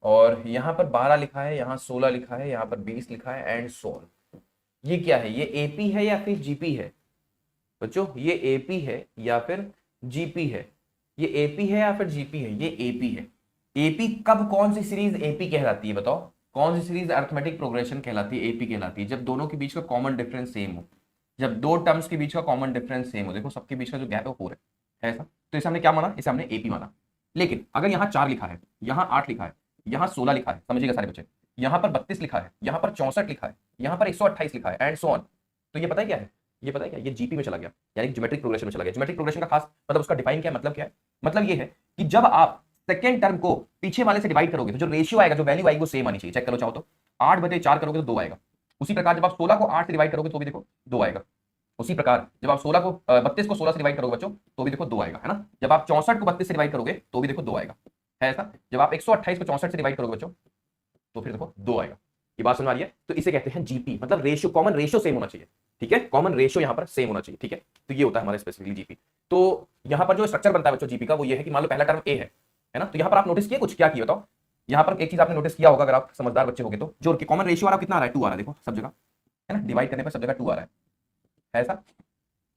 और यहाँ पर 12 लिखा है, यहाँ 16 लिखा है, यहाँ पर 20 लिखा है एंड सो ऑन। ये क्या है, ये एपी है या फिर जीपी है बच्चों? ये एपी है या फिर जीपी है? ये एपी है या फिर जीपी है? ये एपी है। एपी कब, कौन सी सीरीज एपी कहलाती है बताओ? कौन सी सीरीज अरिथमेटिक प्रोग्रेशन कहलाती है, एपी कहलाती है? जब दोनों के बीच का कॉमन डिफरेंस सेम हो, जब दो टर्म्स के बीच का कॉमन डिफरेंस सेम हो। देखो सबके बीच का जो गैप है वो 4 है ऐसा, तो इसे हमने क्या माना? इसे हमने एपी माना। लेकिन अगर यहाँ 4 लिखा है, यहाँ 8 लिखा है, यहाँ 16 लिखा है, समझिएगा सारे बच्चे, यहाँ पर 32 लिखा है, यहाँ पर 64 लिखा है, यहाँ पर 128 लिखा है एंड सो ऑन, तो ये पता है क्या है? ये पता है क्या? ये जीपी में चला गया, यानी ज्योमेट्रिक प्रोग्रेशन में चला गया। ज्योमेट्रिक प्रोग्रेशन का खास मतलब, उसका डिफाइन क्या है, मतलब क्या है? मतलब ये है कि जब आप सेकेंड टर्म को पीछे वाले से डिवाइड करोगे तो जो रेशियो आएगा, जो वैल्यू आएगी वो सेम आनी चाहिए। चेक करो चाहो तो, 8/4 करोगे तो 2 आएगा। उसी प्रकार जब आप 16 को 8 से डिवाइड करोगे तो भी देखो 2 आएगा। उसी प्रकार जब आप 32 को 16 से डिवाइड करोगे बच्चों तो भी देखो 2 आएगा, है ना? जब आप 64 को 32 से डिवाइड करोगे तो भी देखो 2 आएगा, है ऐसा? जब आप 128 को 64 से डिवाइड करोगे बच्चों तो फिर देखो 2 आएगा। ये बात समझ आ रही है? तो इसे कहते हैं जीपी, मतलब रेशियो, कॉमन रेशियो सेम होना चाहिए। ठीक है, कॉमन रेशियो यहाँ पर सेम होना चाहिए। ठीक है, तो ये होता है हमारा स्पेसिफिकली जीपी। तो यहाँ पर जो स्ट्रक्चर बनता है बच्चों जीपी का, वो ये है कि मान लो पहला टर्म ए है ना? तो यहाँ पर आप नोटिस किए कुछ, क्या किया बताओ? यहाँ पर एक चीज आपने नोटिस किया होगा, अगर आप समझदार बच्चे होगे तो, जो कॉमन रेशियो आ रहा है कितना आ रहा है? 2 आ रहा है। देखो सब जगह, है ना? डिवाइड करने पर सब जगह 2 आ रहा है ऐसा?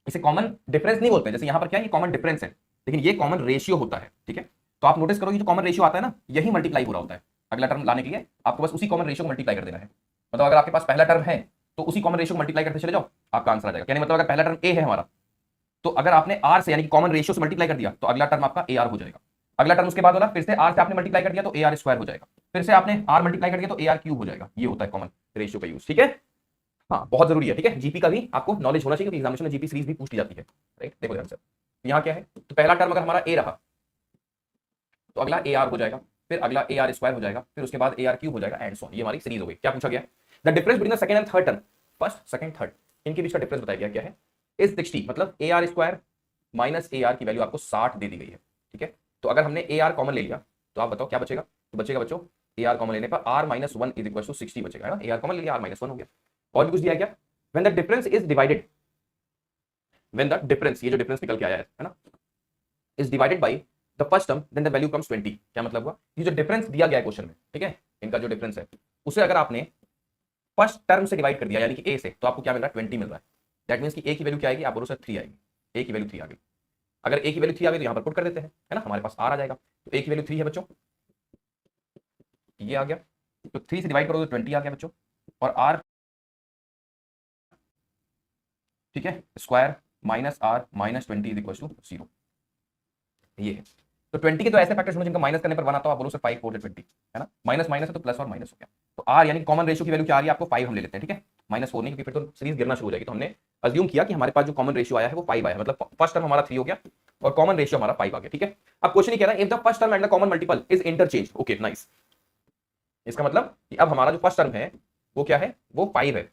इसे कॉमन डिफरेंस नहीं बोलते, जैसे यहाँ पर क्या है, ये कॉमन डिफरेंस है, लेकिन ये कॉमन रेशियो होता है। ठीक है, तो आप नोटिस करोगे जो कॉमन रेशियो आता है ना, यही मल्टीप्लाई हो रहा होता है। अगला टर्म लाने के लिए आपको बस उसी कॉमन रेशियो को मल्टीप्लाई कर देना है। मतलब अगर आपके पास पहला टर्म है तो उसी कॉमन रेशियो को मल्टीप्लाई करते चले जाओ, आपका आंसर आ जाएगा। यानी मतलब अगर पहला टर्म ए है हमारा, तो अगर आपने आर से यानी कि कॉमन रेशियो से मल्टीप्लाई कर दिया तो अगला टर्म आपका ए आर हो जाएगा। अगला टर्म उसके बाद वाला फिर से आर से आपने मल्टीप्लाई कर दिया तो ए आर स्क्वायर हो जाएगा। फिर से आपने आर मल्टीप्लाई कर दिया तो ए आर क्यूब हो जाएगा। ये होता है कॉमन रेशियो का यूज। ठीक है, हाँ बहुत जरूरी है। ठीक है, जीपी का भी आपको नॉलेज होना चाहिए, क्योंकि एग्जामिनेशन में जीपी सीरीज भी पूछी जाती है। राइट, देखो ध्यान से, यहाँ क्या है, तो पहला टर्म अगर हमारा ए रहा तो अगला ए आर हो जाएगा, फिर अगला ए आर स्क्वायर हो जाएगा, फिर उसके बाद ए आर क्यूब हो जाएगा एंड सो ऑन। ये हमारी सीरीज हो गई। क्या पूछा गया है? The difference between the second and third term, first second third, इनके बीच का डिफरेंस बताया गया क्या है? इज 60, मतलब A R square minus A R की वैल्यू आपको 60 दे दी गई है। ठीक है, तो अगर हमने ए आर कॉमन ले लिया तो आप बताओ क्या बचेगा? तो बचेगा बच्चों, ए आर कॉमन लेने पर R minus 1 is equal to 60 बचेगा, है ना? ए आर कॉमन ले लिया, आर माइनस 1 हो गया। और भी कुछ दिया गया, when the difference is divided, when the difference, ये जो डिफरेंस निकल के आया है ना, is divided by the first term then the value comes 20। क्या मतलब हुआ? ये जो डिफरेंस दिया गया है क्वेश्चन में, ठीक है, इनका जो डिफरेंस है, उसे अगर आपने फर्स्ट टर्म से डिवाइड कर दिया यानी कि ए से, तो आपको क्या मिल रहा है? 20 मिल रहा है। दैट मींस कि ए की वैल्यू क्या आएगी? आप बोलो सर 3 आएगी। ए की वैल्यू 3 आ गई। अगर ए की वैल्यू 3 आ गई तो यहां पर पुट कर देते हैं, है ना? हमारे पास आर आ जाएगा। तो ए की वैल्यू 3 है बच्चों, ये आ गया, तो 3 से डिवाइड करो तो 20 आ गया बच्चों। और आर, ठीक है, square minus R minus 20 is equal to 0। ये है। तो 20 के तो ऐसे फैक्टर्स होंगे जिनका माइनस करने पर बना, तो आप बोलो सर 5 4 20, है ना? माइनस माइनस है तो प्लस और माइनस हो गया। तो आर यानी कॉमन रेशियो की वैल्यू क्या आ रही है आपको? 5 हम ले लेते हैं। ठीक है, -4 नहीं, क्योंकि फिर तो सीरीज गिरना शुरू हो जाएगी। तो हमने अज्यूम किया कि हमारे पास जो कॉमन रेशियो आया है वो 5 आया है, मतलब फर्स्ट टर्म हमारा 3 हो गया और कॉमन रेशियो हमारा 5 आ गया। ठीक है, अब क्वेश्चन ये कह रहा है if the first term and the common multiple is interchange. Okay nice, इसका मतलब कि अब हमारा जो फर्स्ट टर्म है वो क्या है? वो 5 है,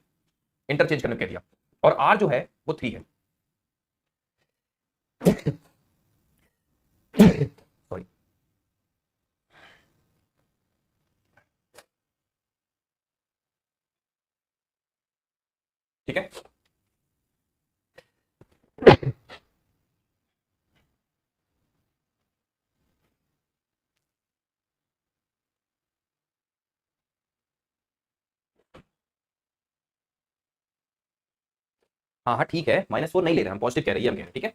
इंटरचेंज करने कह दिया, और आर जो है वो 3 है। सॉरी, ठीक है। हाँ हाँ ठीक है, -4 नहीं ले रहे हम, पॉजिटिव कह रहे हैं, ये हम कह रहे हैं। ठीक है,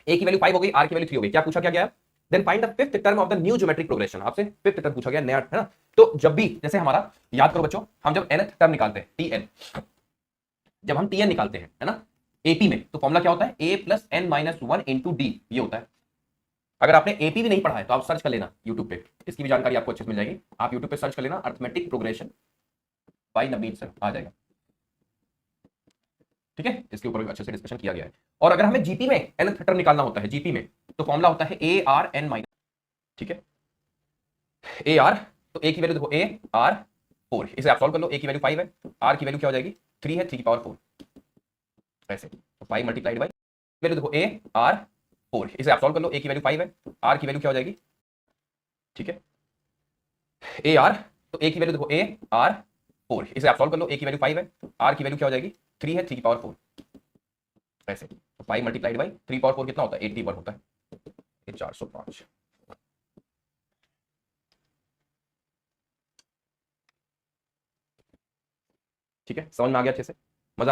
ए की वैल्यू 5 हो गई, आर की वैल्यू 3 हो गई। क्या पूछा क्या गया? Then find the fifth term of the new geometric progression. आपसे फिफ्थ टर्म पूछा गया, नया, है ना? तो जब भी, जैसे हमारा, याद करो बच्चों, हम जब nth टर्म निकालते हैं टीएन, जब हम टीएन निकालते हैं, है ना, एपी में, तो फॉर्मूला क्या होता है? A plus n minus 1 into d, ये होता है। अगर आपने एपी भी नहीं पढ़ा है तो आप सर्च कर लेना यूट्यूब पे, इसकी भी जानकारी आपको अच्छे से मिल जाएगी। आप यूट्यूब पे सर्च कर लेना अर्थमेटिक प्रोग्रेशन बाय नवीन सर, आ जाएगा। ठीक है, इसके ऊपर अच्छे से डिस्कशन किया गया है। और अगर हमें जीपी में nth टर्म निकालना होता है, जीपी में, तो फॉर्मूला होता है ए आर एन माइनस, ठीक है, ए आर, तो ए की वैल्यू देखो, ए आर 4, इसे आप सॉल्व कर लो। ए की वैल्यू 5 है, आर की वैल्यू क्या हो जाएगी? 3 है, 3 की पावर 4, ऐसे, तो 5 मल्टीप्लाइड बाई वैल्यू देखो ए आर 4, इसे आप सॉल्व कर लो। ए की वैल्यू 5 है, आर की वैल्यू क्या हो जाएगी? ठीक है, ए आर, तो ए की वैल्यू देखो, ए आर 4, इसे आप सॉल्व कर लो। ए की वैल्यू 5 है, आर की वैल्यू क्या हो जाएगी? 3 है, 3 की पावर 4, ऐसे, तो 5 मल्टीप्लाइड बाई 3 पावर 4 कितना होता है? 81 होता है, ये 405। ठीक है, समझ में आ गया अच्छे से।